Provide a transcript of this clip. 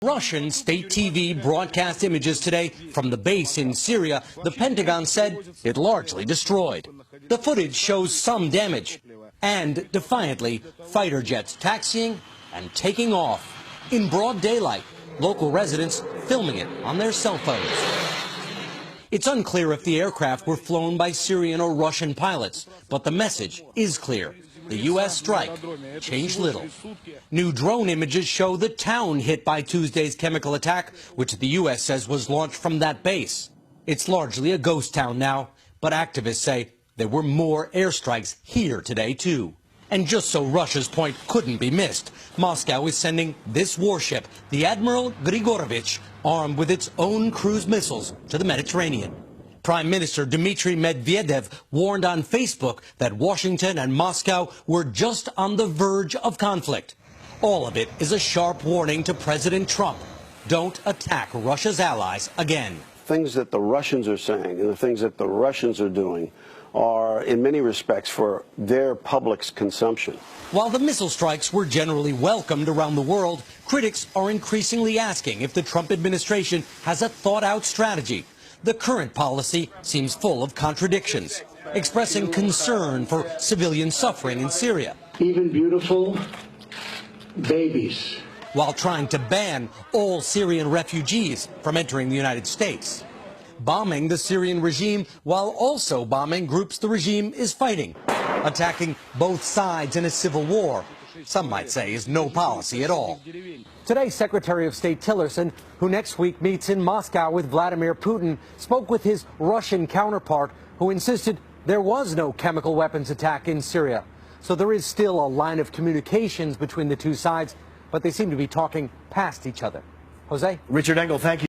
Russian state TV broadcast images today from the base in Syria. The Pentagon said it largely destroyed. The footage shows some damage and, defiantly, fighter jets taxiing and taking off. In broad daylight, local residents filming it on their cell phones. It's unclear if the aircraft were flown by Syrian or Russian pilots, but the message is clear. The U.S. strike changed little. New drone images show the town hit by Tuesday's chemical attack, which the U.S. says was launched from that base. It's largely a ghost town now, but activists say there were more airstrikes here today, too. And just so Russia's point couldn't be missed, Moscow is sending this warship, the Admiral Grigorovich, armed with its own cruise missiles, to the Mediterranean. Prime Minister Dmitry Medvedev warned on Facebook that Washington and Moscow were just on the verge of conflict. All of it is a sharp warning to President Trump. Don't attack Russia's allies again. Things that the Russians are saying and the things that the Russians are doing are, in many respects, for their public's consumption. While the missile strikes were generally welcomed around the world, critics are increasingly asking if the Trump administration has a thought-out strategy. The current policy seems full of contradictions, expressing concern for civilian suffering in Syria. Even beautiful babies. While trying to ban all Syrian refugees from entering the United States. Bombing the Syrian regime while also bombing groups the regime is fighting. Attacking both sides in a civil war. Some might say is no policy at all. Today, Secretary of State Tillerson, who next week meets in Moscow with Vladimir Putin, spoke with his Russian counterpart, who insisted there was no chemical weapons attack in Syria. So there is still a line of communications between the two sides, but they seem to be talking past each other. Jose? Richard Engel, thank you.